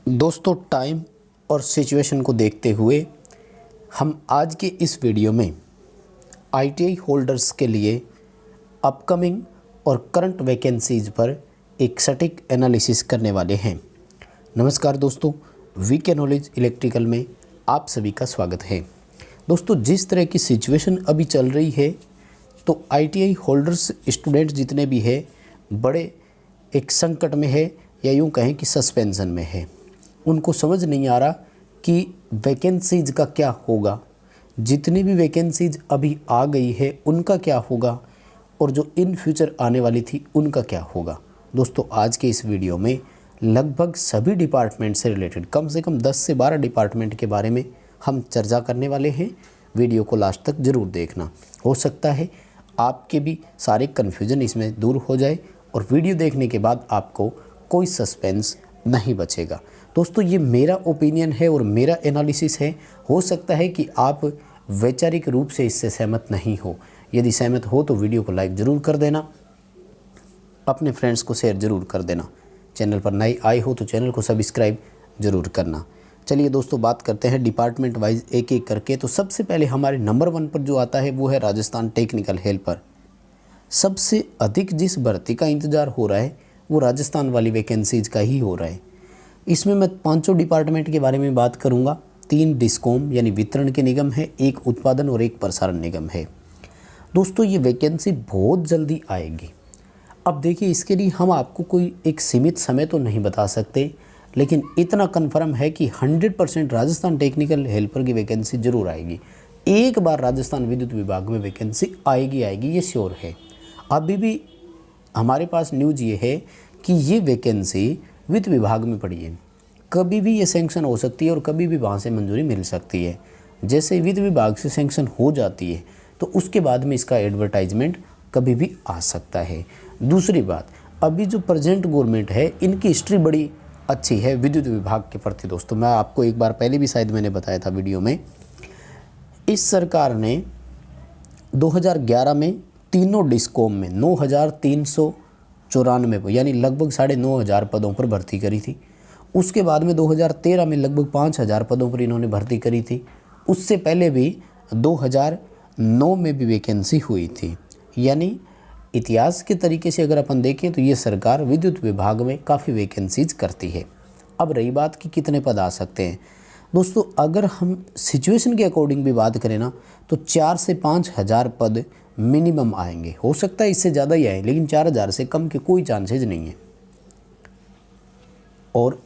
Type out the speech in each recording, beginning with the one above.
दोस्तों, टाइम और सिचुएशन को देखते हुए हम आज के इस वीडियो में आईटीआई होल्डर्स के लिए अपकमिंग और करंट वैकेंसीज़ पर एक सटीक एनालिसिस करने वाले हैं। नमस्कार दोस्तों, वीके नॉलेज इलेक्ट्रिकल में आप सभी का स्वागत है। दोस्तों, जिस तरह की सिचुएशन अभी चल रही है तो आईटीआई होल्डर्स स्टूडेंट जितने भी हैं बड़े एक संकट में है, या यूँ कहें कि सस्पेंशन में है। उनको समझ नहीं आ रहा कि वैकेंसीज़ का क्या होगा, जितनी भी वैकेंसीज़ अभी आ गई है उनका क्या होगा, और जो इन फ्यूचर आने वाली थी उनका क्या होगा। दोस्तों, आज के इस वीडियो में लगभग सभी डिपार्टमेंट से रिलेटेड कम से कम 10 से 12 डिपार्टमेंट के बारे में हम चर्चा करने वाले हैं। वीडियो को लास्ट तक ज़रूर देखना। हो सकता है आपके भी सारे कन्फ्यूज़न इसमें दूर हो जाए और वीडियो देखने के बाद आपको कोई सस्पेंस नहीं बचेगा। दोस्तों, ये मेरा ओपिनियन है और मेरा एनालिसिस है। हो सकता है कि आप वैचारिक रूप से इससे सहमत नहीं हो। यदि सहमत हो तो वीडियो को लाइक ज़रूर कर देना, अपने फ्रेंड्स को शेयर ज़रूर कर देना। चैनल पर नए आए हो तो चैनल को सब्सक्राइब ज़रूर करना। चलिए दोस्तों, बात करते हैं डिपार्टमेंट वाइज एक एक करके। तो सबसे पहले हमारे नंबर 1 पर जो आता है वो है राजस्थान टेक्निकल हेल्पर। सबसे अधिक जिस भर्ती का इंतज़ार हो रहा है वो राजस्थान वाली वैकेंसीज़ का ही हो रहा है। इसमें मैं 5 डिपार्टमेंट के बारे में बात करूंगा। 3 डिस्कॉम यानी वितरण के निगम है, 1 उत्पादन और 1 प्रसारण निगम है। दोस्तों, ये वैकेंसी बहुत जल्दी आएगी। अब देखिए, इसके लिए हम आपको कोई एक सीमित समय तो नहीं बता सकते, लेकिन इतना कन्फर्म है कि 100% राजस्थान टेक्निकल हेल्पर की वैकेंसी जरूर आएगी। एक बार राजस्थान विद्युत विभाग में वैकेंसी आएगी, ये श्योर है। अभी भी हमारे पास न्यूज़ ये है कि ये वैकेंसी वित्त विभाग में पड़ी है। कभी भी ये सैंक्शन हो सकती है और कभी भी वहाँ से मंजूरी मिल सकती है। जैसे वित्त विभाग से सैंक्शन हो जाती है तो उसके बाद में इसका एडवर्टाइजमेंट कभी भी आ सकता है। दूसरी बात, अभी जो प्रेजेंट गवर्नमेंट है इनकी हिस्ट्री बड़ी अच्छी है विद्युत विभाग के प्रति। दोस्तों, मैं आपको एक बार पहले भी शायद मैंने बताया था वीडियो में, इस सरकार ने 2011 में तीनों डिस्कॉम में 9,394 यानी लगभग 9,500 पदों पर भर्ती करी थी। उसके बाद में 2013 में लगभग 5,000 पदों पर इन्होंने भर्ती करी थी। उससे पहले भी 2009 में भी वैकेंसी हुई थी। यानी इतिहास के तरीके से अगर अपन देखें तो ये सरकार विद्युत विभाग में काफ़ी वैकेंसीज करती है। अब रही बात कि कितने पद आ सकते हैं। दोस्तों, अगर हम सिचुएशन के अकॉर्डिंग भी बात करें ना तो 4 से 5,000 पद मिनिमम आएंगे। हो सकता है इससे ज़्यादा ही आए, लेकिन 4,000 से कम के कोई चांसेज नहीं है और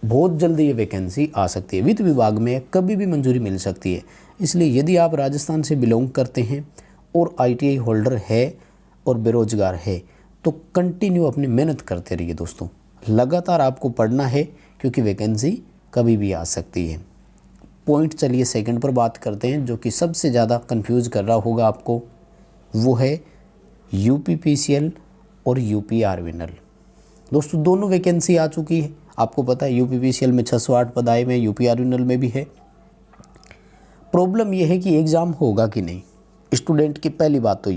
बहुत जल्दी ये वैकेंसी आ सकती है। वित्त विभाग में कभी भी मंजूरी मिल सकती है। इसलिए यदि आप राजस्थान से बिलोंग करते हैं और आईटीआई होल्डर है और बेरोजगार है तो कंटिन्यू अपनी मेहनत करते रहिए। दोस्तों, लगातार आपको पढ़ना है क्योंकि वैकेंसी कभी भी आ सकती है। पॉइंट चलिए सेकंड पर बात करते हैं, जो कि सबसे ज़्यादा कंफ्यूज कर रहा होगा आपको, वो है यूपीपीसीएल और यूपीआरवीएनएल। दोस्तों, दोनों वैकेंसी आ चुकी है। आपको पता है यूपीपीसीएल में 608 पद आए हुए हैं, यूपीआरवीएनएल में भी है। प्रॉब्लम यह है कि एग्ज़ाम होगा कि नहीं स्टूडेंट की। पहली बात तो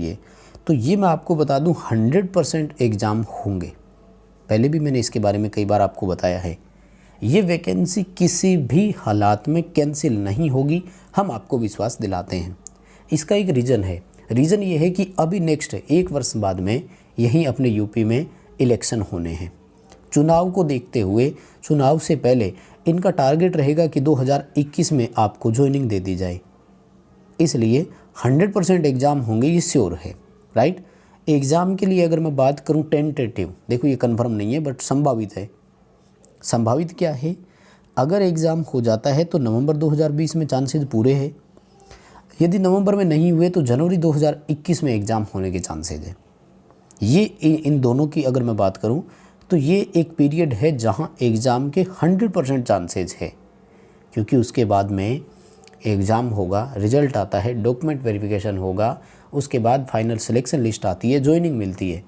ये मैं आपको बता दूं 100% एग्ज़ाम होंगे। पहले भी मैंने इसके बारे में कई बार आपको बताया है। ये वैकेंसी किसी भी हालात में कैंसिल नहीं होगी, हम आपको विश्वास दिलाते हैं। इसका एक रीज़न है। रीज़न ये है कि अभी नेक्स्ट 1 वर्ष बाद में यहीं अपने यूपी में इलेक्शन होने हैं। चुनाव को देखते हुए चुनाव से पहले इनका टारगेट रहेगा कि 2021 में आपको ज्वाइनिंग दे दी जाए। इसलिए 100% एग्ज़ाम होंगे, ये श्योर है, राइट। एग्ज़ाम के लिए अगर मैं बात करूं टेंटेटिव, देखो ये कंफर्म नहीं है बट संभावित है। संभावित क्या है, अगर एग्ज़ाम हो जाता है तो नवंबर 2020 में चांसेस पूरे हैं। यदि नवंबर में नहीं हुए तो जनवरी 2021 में एग्ज़ाम होने के चांसेस है। ये इन दोनों की अगर मैं बात करूं तो ये एक पीरियड है जहां एग्ज़ाम के 100% चांसेस है, क्योंकि उसके बाद में एग्ज़ाम होगा, रिजल्ट आता है, डॉक्यूमेंट वेरिफिकेशन होगा, उसके बाद फाइनल सिलेक्शन लिस्ट आती है, ज्वाइनिंग मिलती है।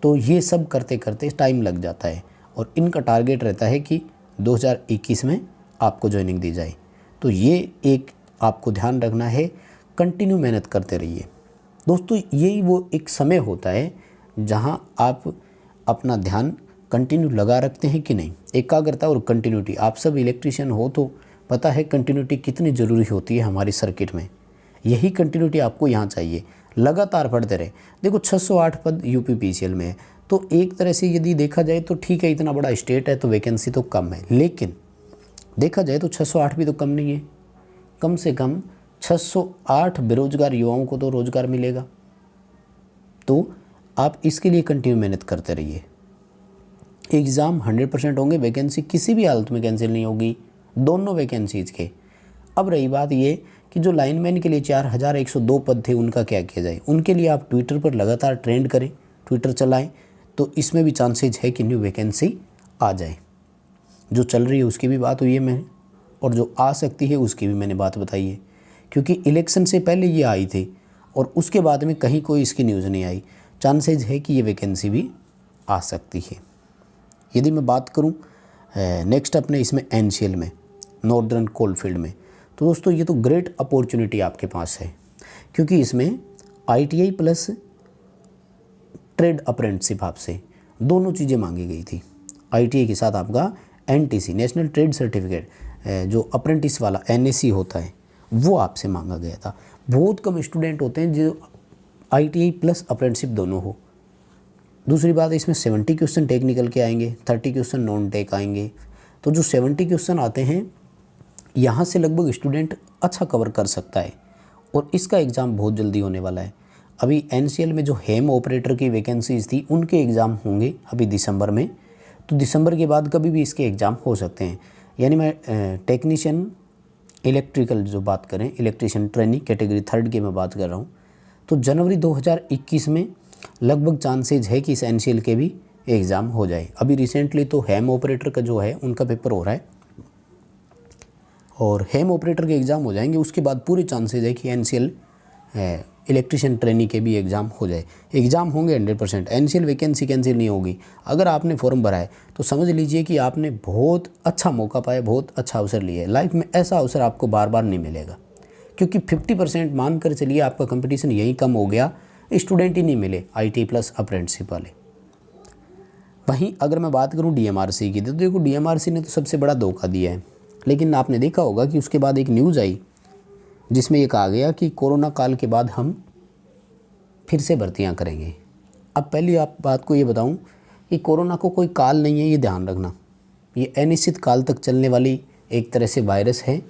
तो ये सब करते करते टाइम लग जाता है और इनका टारगेट रहता है कि 2021 में आपको ज्वाइनिंग दी जाए। तो ये एक आपको ध्यान रखना है, कंटिन्यू मेहनत करते रहिए। दोस्तों, यही वो एक समय होता है जहां आप अपना ध्यान कंटिन्यू लगा रखते हैं कि नहीं। एकाग्रता और कंटिन्यूटी, आप सब इलेक्ट्रीशियन हो तो पता है कंटिन्यूटी कितनी ज़रूरी होती है हमारी सर्किट में। यही कंटिन्यूटी आपको यहाँ चाहिए, लगातार पढ़ते रहे। देखो 608 पद यूपीपीसीएल में है, तो एक तरह से यदि देखा जाए तो ठीक है, इतना बड़ा स्टेट है तो वैकेंसी तो कम है, लेकिन देखा जाए तो 608 भी तो कम नहीं है। कम से कम 608 बेरोजगार युवाओं को तो रोजगार मिलेगा। तो आप इसके लिए कंटिन्यू मेहनत करते रहिए। एग्ज़ाम 100% होंगे, वैकेंसी किसी भी हालत में कैंसिल नहीं होगी, दोनों वैकेंसीज़ के। अब रही बात ये कि जो लाइनमैन के लिए 4102 पद थे, उनका क्या किया जाए। उनके लिए आप ट्विटर पर लगातार ट्रेंड करें, ट्विटर चलाएं, तो इसमें भी चांसेज है कि न्यू वैकेंसी आ जाए। जो चल रही है उसकी भी बात हुई है मैंने, और जो आ सकती है उसकी भी मैंने बात बताई है, क्योंकि इलेक्शन से पहले ये आई थी और उसके बाद में कहीं कोई इसकी न्यूज़ नहीं आई। चांसेज है कि ये वैकेंसी भी आ सकती है। यदि मैं बात करूं नेक्स्ट अपने इसमें एनसीएल में, नॉर्दर्न कोलफील्ड में, तो दोस्तों ये तो ग्रेट अपॉर्चुनिटी आपके पास है, क्योंकि इसमें आईटीआई प्लस ट्रेड अप्रेंटिसशिप आपसे दोनों चीज़ें मांगी गई थी। आईटीआई के साथ आपका एनटीसी, नेशनल ट्रेड सर्टिफिकेट, जो अप्रेंटिस वाला एनएसी होता है, वो आपसे मांगा गया था। बहुत कम स्टूडेंट होते हैं जो आईटीआई प्लस अप्रेंटिसशिप दोनों हो। दूसरी बात, इसमें 70 क्वेश्चन टेक्निकल के आएंगे, 30 क्वेश्चन नॉन टेक आएंगे। तो जो 70 क्वेश्चन आते हैं, यहाँ से लगभग स्टूडेंट अच्छा कवर कर सकता है, और इसका एग्ज़ाम बहुत जल्दी होने वाला है। अभी एनसीएल में जो हेम ऑपरेटर की वैकेंसीज थी, उनके एग्ज़ाम होंगे अभी दिसंबर में, तो दिसंबर के बाद कभी भी इसके एग्ज़ाम हो सकते हैं। यानी मैं टेक्नीशियन इलेक्ट्रिकल जो बात करें, इलेक्ट्रीशियन ट्रेनिंग कैटेगरी 3 की मैं बात कर रहा हूँ, तो जनवरी 2021 में लगभग चांसेज है कि इस एनसीएल के भी एग्ज़ाम हो जाए। अभी रिसेंटली तो हेम ऑपरेटर का जो है उनका पेपर हो रहा है, और हेम ऑपरेटर के एग्ज़ाम हो जाएंगे, उसके बाद पूरे चांसेज है कि एनसीएल इलेक्ट्रीशियन ट्रेनिंग के भी एग्ज़ाम हो जाए। एग्ज़ाम होंगे 100%, एनसीएल वैकेंसी कैंसिल नहीं होगी। अगर आपने फॉर्म भरा है तो समझ लीजिए कि आपने बहुत अच्छा मौका पाया, बहुत अच्छा अवसर लिया है। लाइफ में ऐसा अवसर आपको बार बार नहीं मिलेगा, क्योंकि 50% मान कर चलिए आपका कंपटीशन यहीं कम हो गया, स्टूडेंट ही नहीं मिले आईटी प्लस अप्रेंटिसशिप वाले। वहीं अगर मैं बात करूं डीएमआरसी की, तो देखो डीएमआरसी ने तो सबसे बड़ा धोखा दिया है। लेकिन आपने देखा होगा कि उसके बाद एक न्यूज़ आई जिसमें ये कहा गया कि कोरोना काल के बाद हम फिर से भर्तियां करेंगे। अब पहली आप बात को ये बताऊं कि कोरोना को कोई काल नहीं है, ये ध्यान रखना। ये अनिश्चित काल तक चलने वाली एक तरह से वायरस है,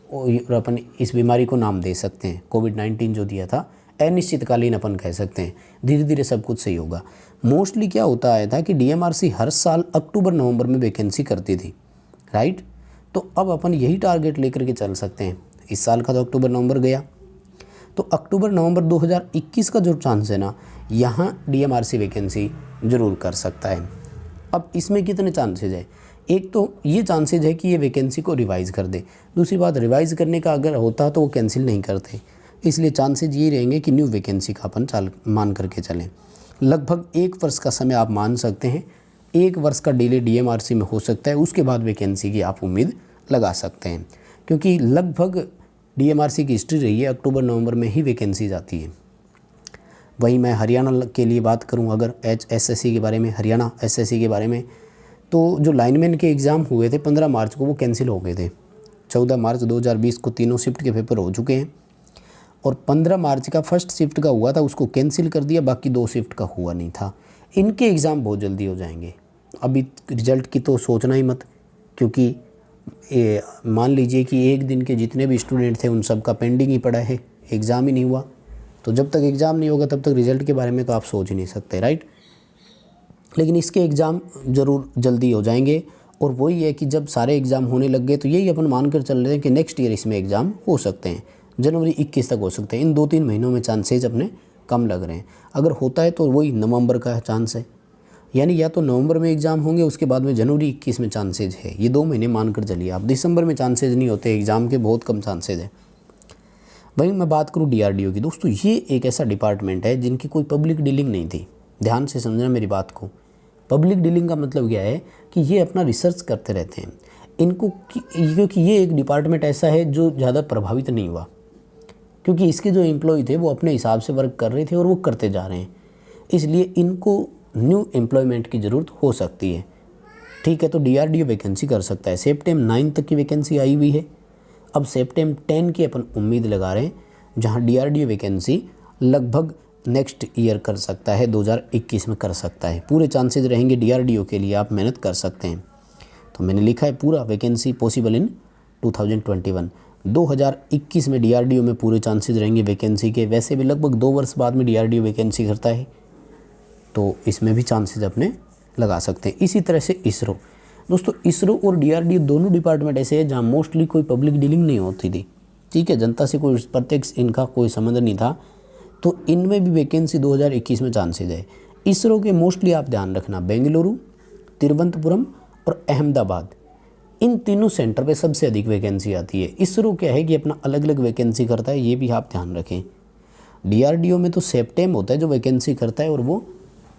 और अपन इस बीमारी को नाम दे सकते हैं, कोविड-19 जो दिया था अनिश्चितकालीन अपन कह सकते हैं। धीरे धीरे सब कुछ सही होगा। मोस्टली क्या होता आया था कि डीएमआरसी हर साल अक्टूबर नवंबर में वैकेंसी करती थी, राइट। तो अब अपन यही टारगेट लेकर के चल सकते हैं। इस साल का तो अक्टूबर नवंबर गया, तो अक्टूबर नवंबर 2021 का जो चांस है ना, यहाँ डीएमआरसी वैकेंसी ज़रूर कर सकता है। अब इसमें कितने चांसेज है? एक तो ये चांसेज है कि ये वैकेंसी को रिवाइज़ कर दे। दूसरी बात, रिवाइज़ करने का अगर होता तो वो कैंसिल नहीं करते, इसलिए चांसेज ये रहेंगे कि न्यू वैकेंसी का अपन मान करके चलें। लगभग 1 वर्ष का समय आप मान सकते हैं, 1 वर्ष का डिले डीएमआरसी में हो सकता है। उसके बाद वैकेंसी की आप उम्मीद लगा सकते हैं, क्योंकि लगभग डीएमआरसी की हिस्ट्री रही है, अक्टूबर नवंबर में ही वैकेंसीज आती है। वहीं मैं हरियाणा के लिए बात करूं, अगर एसएससी के बारे में, हरियाणा एसएससी के बारे में, तो जो लाइनमैन के एग्ज़ाम हुए थे 15 मार्च को, वो कैंसिल हो गए थे। 14 मार्च 2020 को तीनों शिफ्ट के पेपर हो चुके हैं, और 15 मार्च का फर्स्ट शिफ्ट का हुआ था, उसको कैंसिल कर दिया, बाकी 2 शिफ्ट का हुआ नहीं था। इनके एग्ज़ाम बहुत जल्दी हो जाएंगे। अभी रिजल्ट की तो सोचना ही मत, क्योंकि मान लीजिए कि एक दिन के जितने भी स्टूडेंट थे उन सब का पेंडिंग ही पड़ा है, एग्ज़ाम ही नहीं हुआ। तो जब तक एग्ज़ाम नहीं होगा तब तक रिज़ल्ट के बारे में तो आप सोच ही नहीं सकते, राइट। लेकिन इसके एग्ज़ाम ज़रूर जल्दी हो जाएंगे, और वही है कि जब सारे एग्ज़ाम होने लग गए तो यही अपन मानकर चल रहे हैं कि नेक्स्ट ईयर इसमें एग्ज़ाम हो सकते हैं, जनवरी 21 तक हो सकते हैं। इन 2-3 महीनों में चांसेज अपने कम लग रहे हैं। अगर होता है तो वही नवंबर का चांस है, यानी या तो नवंबर में एग्ज़ाम होंगे, उसके बाद में जनवरी 21 में चांसेज है। ये 2 महीने मानकर चलिए आप। दिसंबर में चांसेज नहीं होते एग्ज़ाम के, बहुत कम चांसेज है। वहीं मैं बात करूँ डीआरडीओ की, दोस्तों ये एक ऐसा डिपार्टमेंट है जिनकी कोई पब्लिक डीलिंग नहीं थी। ध्यान से समझना मेरी बात को। पब्लिक डीलिंग का मतलब क्या है कि ये अपना रिसर्च करते रहते हैं इनको, क्योंकि ये एक डिपार्टमेंट ऐसा है जो ज़्यादा प्रभावित नहीं हुआ, क्योंकि इसके जो एम्प्लॉय थे वो अपने हिसाब से वर्क कर रहे थे और वो करते जा रहे हैं। इसलिए इनको न्यू एम्प्लॉयमेंट की ज़रूरत हो सकती है। ठीक है, तो DRDO वैकेंसी कर सकता है। सेप्टेम्बर 9 तक की वैकेंसी आई हुई है। अब सेप्टेम्बर 10 की अपन उम्मीद लगा रहे हैं, जहाँ DRDO वैकेंसी लगभग नेक्स्ट ईयर कर सकता है, 2021 में कर सकता है। पूरे चांसेस रहेंगे DRDO के लिए, आप मेहनत कर सकते हैं। तो मैंने लिखा है पूरा वैकेंसी पॉसिबल इन 2021। 2021 में DRDO में पूरे चांसेस रहेंगे वैकेंसी के। वैसे भी लगभग 2 वर्ष बाद में DRDO वैकेंसी करता है, तो इसमें भी चांसेस अपने लगा सकते हैं। इसी तरह से इसरो, दोस्तों इसरो और DRDO दोनों डिपार्टमेंट ऐसे हैं जहाँ मोस्टली कोई पब्लिक डीलिंग नहीं होती थी। ठीक है, जनता से कोई प्रत्यक्ष इनका कोई संबंध नहीं था, तो इनमें भी वैकेंसी 2021 में चांसेज है। इसरो के मोस्टली आप ध्यान रखना, बेंगलुरु, तिरुवनंतपुरम और अहमदाबाद, इन तीनों सेंटर पे सबसे अधिक वैकेंसी आती है। इसरो क्या है कि अपना अलग अलग वैकेंसी करता है, ये भी आप ध्यान रखें। DRDO में तो सेप्टेम होता है जो वैकेंसी करता है, और वो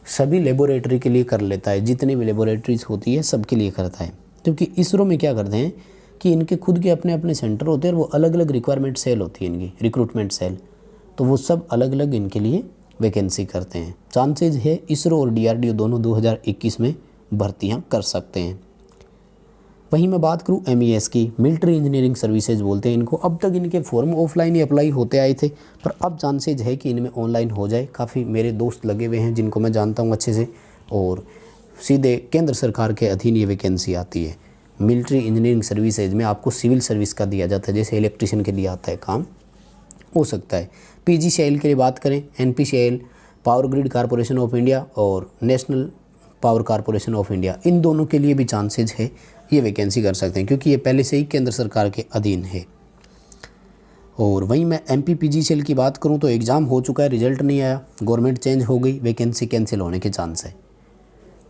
सभी लेबोरेटरी के लिए कर लेता है, जितनी भी लेबोरेटरीज होती है सबके लिए करता है। क्योंकि इसरो में क्या करते हैं कि इनके खुद के अपने अपने सेंटर होते हैं, और वो अलग अलग रिक्वायरमेंट सेल होती है इनकी, रिक्रूटमेंट सेल, तो वो सब अलग अलग इनके लिए वैकेंसी करते हैं। चांसेज है इसरो और DRDO दोनों 2021 में भर्तियाँ कर सकते हैं। वहीं मैं बात करूं MES की, मिलिट्री इंजीनियरिंग सर्विसेज बोलते हैं इनको। अब तक इनके फॉर्म ऑफलाइन ही अप्लाई होते आए थे, पर अब चांसेज है कि इनमें ऑनलाइन हो जाए। काफ़ी मेरे दोस्त लगे हुए हैं जिनको मैं जानता हूं अच्छे से, और सीधे केंद्र सरकार के अधीन ये वैकेंसी आती है। मिलिट्री इंजीनियरिंग सर्विसेज में आपको सिविल सर्विस का दिया जाता है, जैसे इलेक्ट्रिशियन के लिए आता है काम, हो सकता है। PGCIL के लिए बात करें, NPCIL, power grid corporation of India और national power corporation of India, इन दोनों के लिए भी चांसेज है ये वैकेंसी कर सकते हैं, क्योंकि ये पहले से ही केंद्र सरकार के अधीन है। और वहीं मैं MP PGCIL की बात करूं तो एग्ज़ाम हो चुका है, रिजल्ट नहीं आया, गवर्नमेंट चेंज हो गई, वैकेंसी कैंसिल होने के चांस है।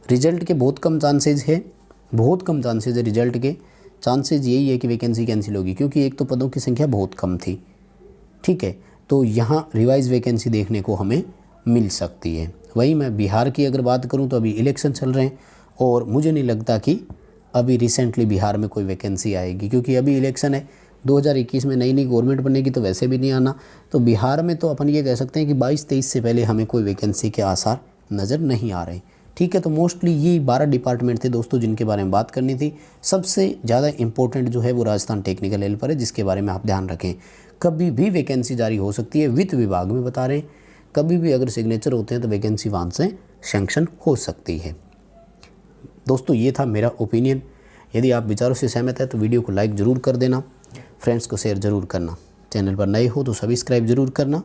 रिजल्ट के बहुत कम चांसेज है, बहुत कम चांसेज है रिजल्ट के। चांसेज यही है कि वैकेंसी कैंसिल होगी, क्योंकि एक तो पदों की संख्या बहुत कम थी। ठीक है, तो यहाँ रिवाइज वैकेंसी देखने को हमें मिल सकती है। वहीं मैं बिहार की अगर बात करूँ तो अभी इलेक्शन चल रहे हैं, और मुझे नहीं लगता कि अभी रिसेंटली बिहार में कोई वैकेंसी आएगी, क्योंकि अभी इलेक्शन है। 2021 में नई नई गवर्नमेंट बनेगी तो वैसे भी नहीं आना। तो बिहार में तो अपन ये कह सकते हैं कि 22-23 से पहले हमें कोई वैकेंसी के आसार नज़र नहीं आ रहे। ठीक है, तो मोस्टली ये 12 डिपार्टमेंट थे दोस्तों जिनके बारे में बात करनी थी। सबसे ज़्यादा इंपॉर्टेंट जो है वो राजस्थान टेक्निकल हेल्पर है, जिसके बारे में आप ध्यान रखें। कभी भी वैकेंसी जारी हो सकती है, वित्त विभाग में बता रहे हैं, कभी भी अगर सिग्नेचर होते हैं तो वैकेंसी वहाँ से सैंक्शन हो सकती है। दोस्तों ये था मेरा ओपिनियन। यदि आप विचारों से सहमत है तो वीडियो को लाइक ज़रूर कर देना, फ्रेंड्स को शेयर ज़रूर करना, चैनल पर नए हो तो सब्सक्राइब ज़रूर करना।